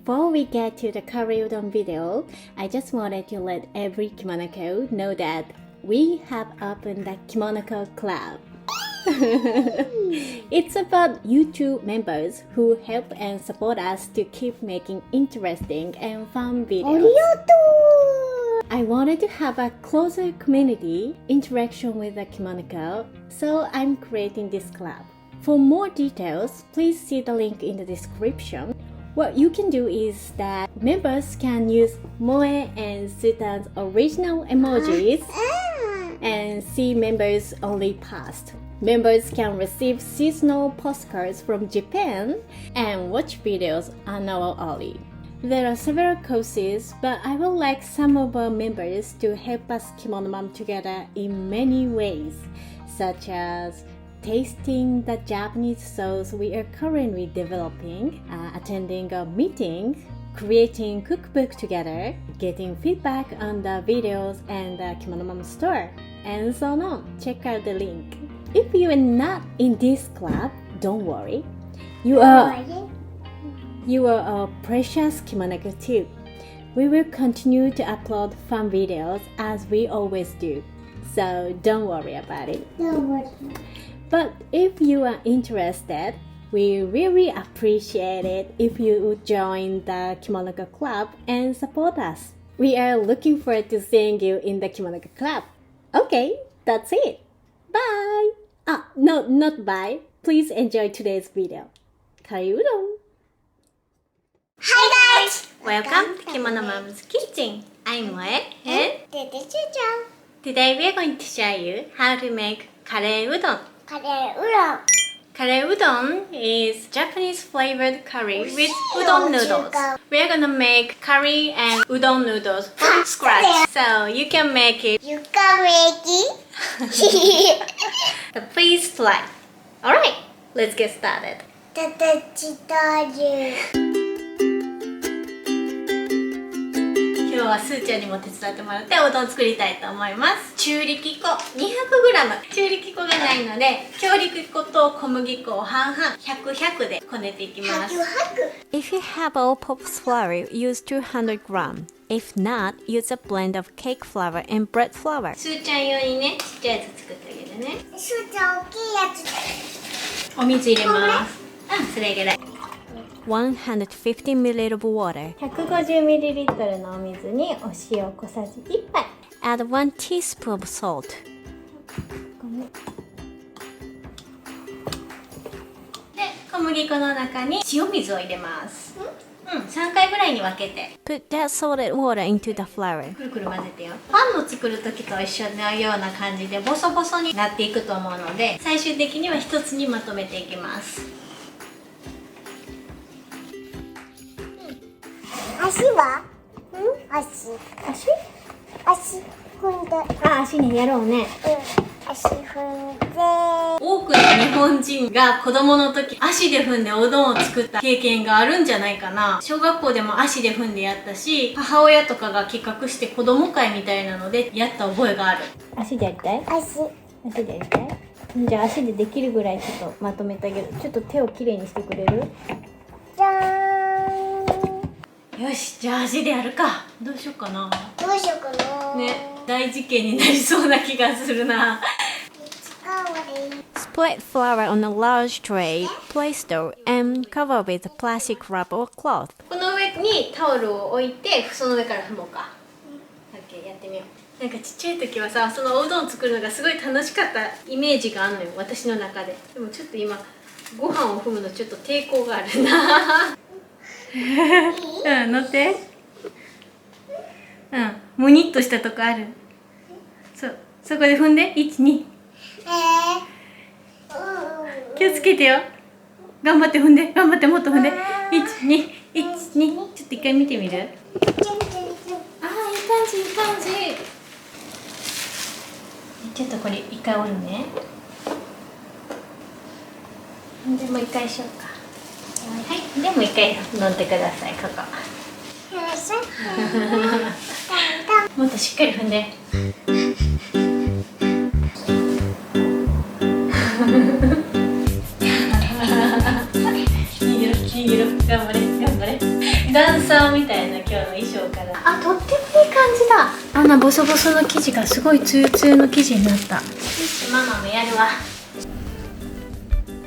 Before we get to the curry udon video, I just wanted to let every Kimonoko know that we have opened the Kimonoko Club. It's about YouTube members who help and support us to keep making interesting and fun videos. I wanted to have a closer community interaction with the Kimonoko, so I'm creating this club. For more details, please see the link in the description. What you can do is that members can use Moe and Sutan's original emojis and see members only post. Members can receive seasonal postcards from Japan and watch videos annually. There are several courses, but I would like some of our members to help us Kimono Mom together in many ways, such as tasting the Japanese sauce we are currently developing, attending a meeting, creating cookbook together, getting feedback on the videos and the Kimono Mom store, and so on. Check out the link. If you are not in this club, don't worry. You are a precious Kimonoko too. We will continue to upload fun videos as we always do, so don't worry about it. But if you are interested, we really appreciate it if you would join the Kimonoko Club and support us. We are looking forward to seeing you in the Kimonoko Club. Okay, that's it. Bye! No, not bye. Please enjoy today's video. Curry udon! Hi guys! Welcome to Kimono Mom's Kitchen. I'm Moe and This is Chuchan. today we are going to show you how to make kare udon. Kare udon. Kare udon is Japanese flavored curry with udon noodles. We are gonna make curry and udon noodles from scratch, so you can make it. You can make it. So please try. Alright, let's get started. たたちたる。今日はすーちゃんにも手伝ってもらっておうどん作りたいと思います。中力粉 200g。中力粉がないので強力粉と小麦粉を半々100でこねていきます。If you have all-purpose flour, use 200g. If not, use a blend of cake flour and bread flour. すーちゃん用にね、ちっちゃいやつ作ってあげるね。すーちゃん大きいやつ。お水入れます。それぐらい。150ml of water. 150ml のお水にお塩小さじ1杯。Add 1 teaspoon of salt. で、小麦粉の中に塩水を入れます。3回ぐらいに分けて。Put that salted water into the flour. くるくる混ぜてよ。パンの作る時と一緒のような感じでボソボソになっていくと思うので、最終的には一つにまとめていきます。足は？足踏んで。足ね、やろうね。足踏んで。多くの日本人が子供の時足で踏んでおうどんを作った経験があるんじゃないかな。小学校でも足で踏んでやったし、母親とかが企画して子供会みたいなのでやった覚えがある。足でやりたい？足でやりたい？じゃあ足でできるぐらいちょっとまとめてあげる。ちょっと手をきれいにしてくれる？じゃーん。よし、じゃあ足でやるか。どうしようかな。どうしようかな。ね、大事件になりそうな気がするな。Split flour on a large tray, place dough, and cover with a plastic wrap or cloth. この上にタオルを置いて、その上から踏もうか。OK、やってみよう。なんかちっちゃい時はさ、そのおうどん作るのがすごい楽しかったイメージがあるのよ、私の中で。でもちょっと今、ご飯を踏むのちょっと抵抗があるな。乗って。もにっとしたとこある。そこで踏んで。1、2。気をつけてよ。頑張って踏んで。頑張ってもっと踏んで。1、2、1、2。ちょっと一回見てみる？いい感じ、いい感じ。ちょっとこれ一回折るね。でもう一回しようか。はい。でもう一回乗ってください、ここ。もっとしっかり踏んで。いいよ、頑張れ、頑張れ。ダンなボソボソの生地がすごいツユツユの生地になった。ママもやるわ。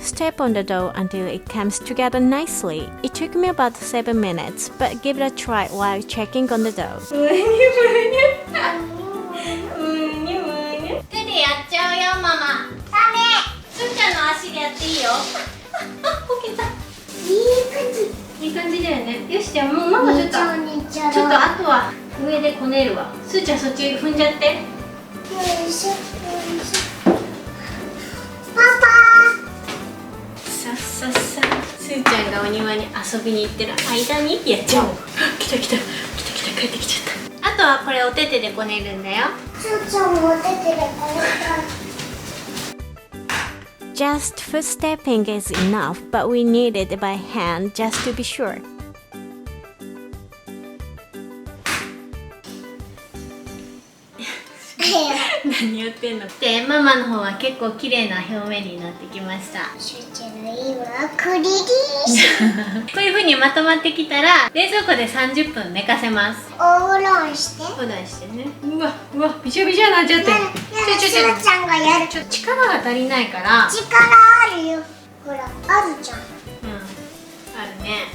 Step on the dough until it comes together nicely. It took me about 7 minutes, but give it a try while checking on the dough. 手でやっちゃうよ、ママ。ダメ。すーちゃんの足でやっていいよ。こけた。いい感じだよね。よし、じゃあもうママちょっとあとは上でこねるわ。すーちゃんそっち踏んじゃって。よいしょよいしょ。パさっさっさ。すーちゃんがお庭に遊びに行ってる間にやっちゃおう。来た帰ってきちゃった。あとはこれお手手でこねるんだよ。パ。すーちゃんも出てるから。Just foot stepping is enough, but we need it by hand just to be sure. 何言ってんの。で、ママの方は結構綺麗な表面になってきました。しゅうちゃんのいいわ、クリリーこういう風にまとまってきたら冷蔵庫で30分寝かせます。お風呂して。お風呂してね。うわびしょびしょになっちゃって。すーちゃんがやる。力が足りないから。力あるよ。ほら、あるじゃん。あるね。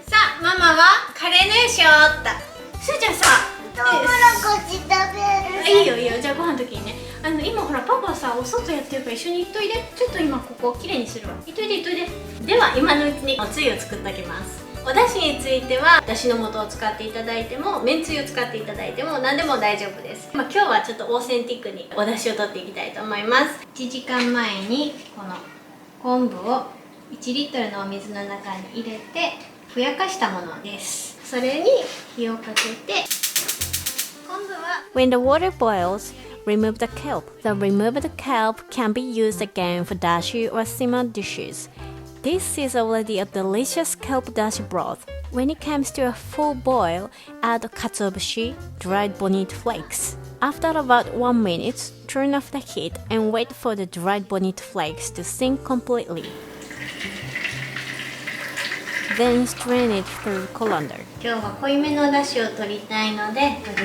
さあ、ママはカレーのよしょーった。すーちゃんさ、トウモロコチ食べる。いいよいいよ。じゃあご飯の時にね。今ほらパパさお外やってるから一緒に行っといで。ちょっと今ここきれいにするわ。行っといで。では今のうちにおつゆを作っておきます。お出汁についてはだしの素を使っていただいても、めんつゆを使っていただいても何でも大丈夫です。今日はちょっとオーセンティックにお出汁を取っていきたいと思います。1時間前にこの昆布を1リットルのお水の中に入れてふやかしたものです。それに火をかけて、When the water boils, remove the kelp. The removed kelp can be used again for dashi or simmer dishes. This is already a delicious kelp dashi broth. When it comes to a full boil, add katsuobushi, dried bonite flakes. After about 1 minute, turn off the heat and wait for the dried bonite flakes to sink completely. Then strain it through colander. 今日は濃いめのお出汁を取りたいので、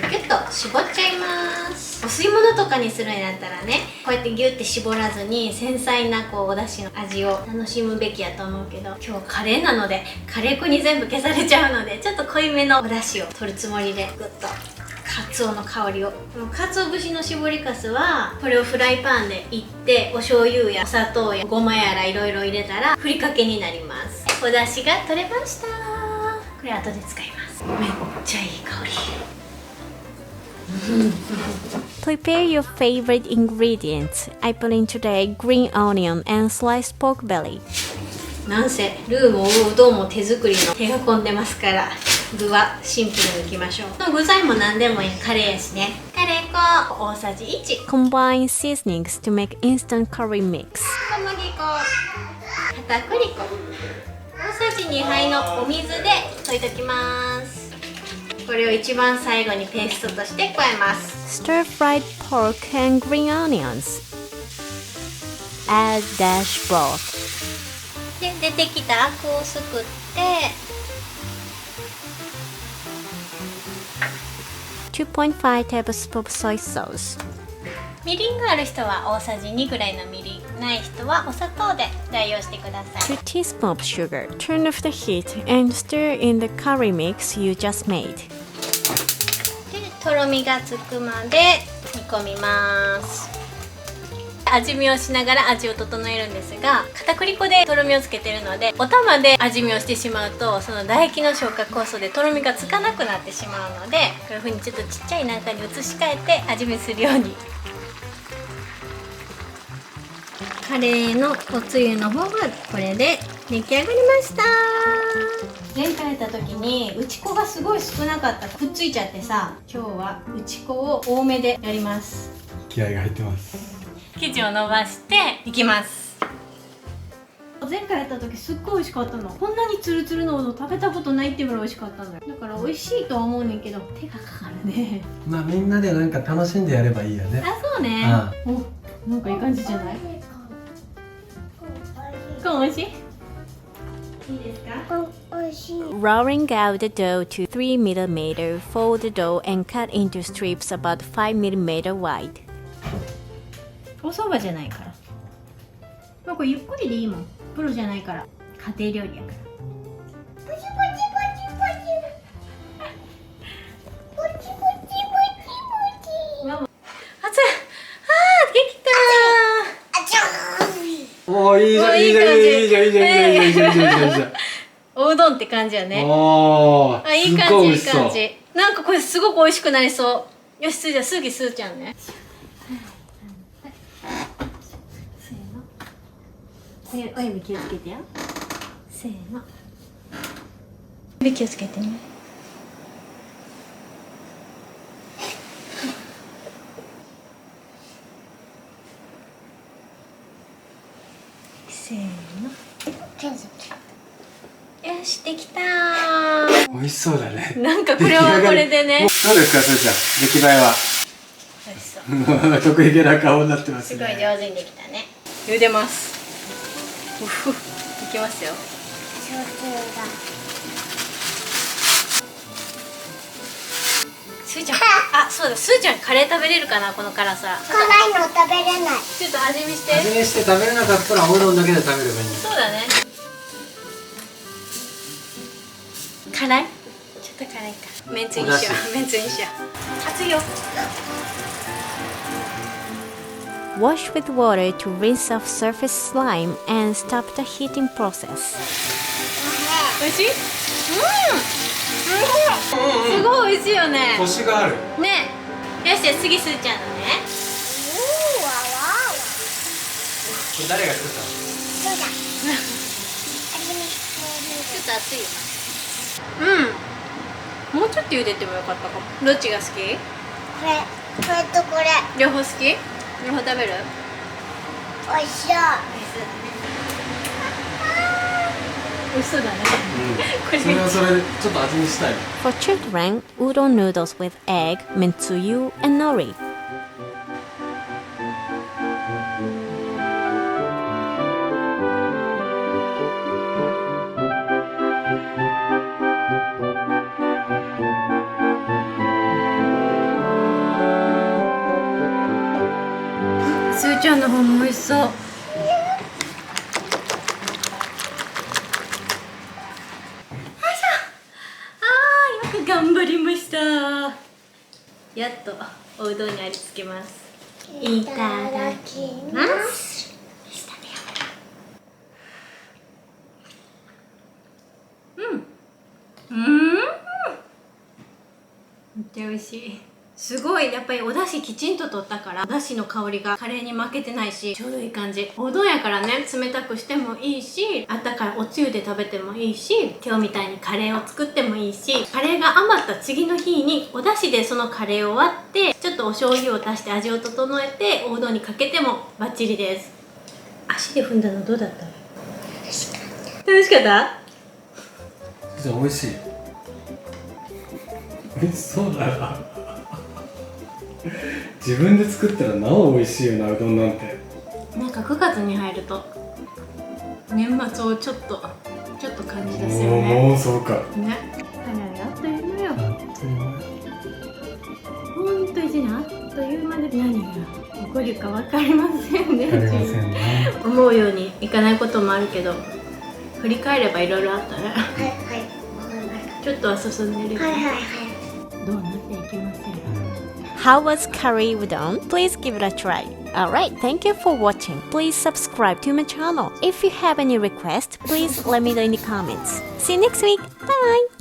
ギュッと絞っちゃいます。お吸い物とかにするんだったらね、こうやってギュッて絞らずに繊細なお出汁の味を楽しむべきやと思うけど、今日はカレーなのでカレー粉に全部消されちゃうので、ちょっと濃いめのお出汁を取るつもりでグッとカツオの香りを。カツオ節の絞りかすはこれをフライパンでいって、お醤油やお砂糖やごまやらいろいろ入れたらふりかけになります。お出汁が取れました。これ後で使います。めっちゃいい香り。Prepare your favorite ingredients. I put in today green onion and sliced pork belly. なんせルーもうどんも手作りの手が込んでますから、具はシンプルにいきましょう。具材も何でもいい。カレーやしね。カレー粉大さじ1。Combine seasonings to make instant curry mix. 小麦粉、片栗粉、大さじ2杯のお水で溶いておきます。これを一番最後にペーストとして加えます。Stir fried pork and green onions. Add dash broth. で、出てきたアクをすくって、2.5 tablespoons soy sauce. みりんがある人は大さじ2ぐらいのみりん、ない人はお砂糖で代用してください。2 teaspoons of sugar. Turn off the heat and stir in the curry mix you just made. で、とろみがつくまで煮込みます。味見をしながら味を整えるんですが、片栗粉でとろみをつけてるので、お玉で味見をしてしまうと、その唾液の消化酵素でとろみがつかなくなってしまうので、こういう風にちょっとちっちゃい中に移し替えて味見するように。カレーのおつゆの方がこれで出来上がりました。前回やった時に打ち粉がすごい少なかった。くっついちゃってさ、今日は打ち粉を多めでやります。気合が入ってます。生地を伸ばしていきます。前回やった時すっごい美味しかったの。こんなにツルツルのうどん食べたことないっていうぐらい美味しかったのよ。だから美味しいとは思うねんけど手がかかるね。まあみんなでなんか楽しんでやればいいよね。あ、そうね。お、なんかいい感じじゃない？コーン美味しい？いいですか？美味しい。rolling out the dough to 3mm, fold the dough and cut into strips about 5mm wide. お蕎麦じゃないから。まあこれゆっくりでいいもん。プロじゃないから。家庭料理やから。ポチポチポチポチ。ポチポチポチポチ。熱い。あー、できたー。あちゃーん。おー、いいじゃんいいじゃんいいじゃんいいじゃんいいじゃんいいじゃんいいじゃんいいじゃん。おうどんって感じやね。ああ、いい感じいい感じ。なんかこれすごく美味しくなりそう。よし、じゃあ次すーちゃんね。せーの。お指気をつけてよ。せーの。指気をつけてね。せーの。よし、できたー。美味しそうだね。なんかこれはこれでね。どうですか、すーちゃん、出来栄えは。美味しそう。得意げな顔になってますすね。ごい上手にできたね。茹でます。うふ、いきますよ。焼酎が。すーちゃん、あ、そうだ、すーちゃんカレー食べれるかな、この辛さ。辛いの食べれない。ちょっと味見して。味見して食べれなかったらおうどんだけで食べればいいんだ。そうだね。辛い？ちょっと辛いか。めんつゆにしよう。めんつゆにしよう。熱いよ。Wash with water to rinse off surface slime and stop the heating process. 美味しい？すごい美味しいよね。コシがある。ね。よし、じゃあ次すーちゃんのね。うわわわ。これ誰が作ったの？そうだ。ちょっと熱いよ。うん。もうちょっと茹でてもよかったかも。どっちが好き？これとこれ。両方好き？両方食べる？おいしそう。美味しそうだね。これそれはそれでちょっと味見したい。 For children, udon noodles with egg, mentsuyu, and nori.すーちゃんの方も美味しそう。頑張りました。やっとおうどんに味付けます。いただきます。めっちゃ美味しい。すごいやっぱりお出汁きちんと取ったから、お出汁の香りがカレーに負けてないし、ちょうどいい感じ。おうどんやからね、冷たくしてもいいし、あったかいおつゆで食べてもいいし、今日みたいにカレーを作ってもいいし、カレーが余った次の日にお出汁でそのカレーを割って、ちょっとお醤油を足して味を整えておうどんにかけてもバッチリです。足で踏んだのどうだった？楽しかった。楽しかった？じゃあ美味しい。美味しそうだな。自分で作ったらなお美味しいよな、うどんなんて。なんか9月に入ると年末をちょっと感じですよね。もうそうか。ね。早い、あっという間よ。あっという間。ほんと一年あっという間で何が起こるか分かりませんね。わかりませんね。思うようにいかないこともあるけど、振り返ればいろいろあったね。はいはい。わかりましちょっとは進んでるた。よね。はいはいはい。どうなっていきません。How was curry udon? Please give it a try. Alright, thank you for watching. Please subscribe to my channel. If you have any requests, please let me know in the comments. See you next week. Bye!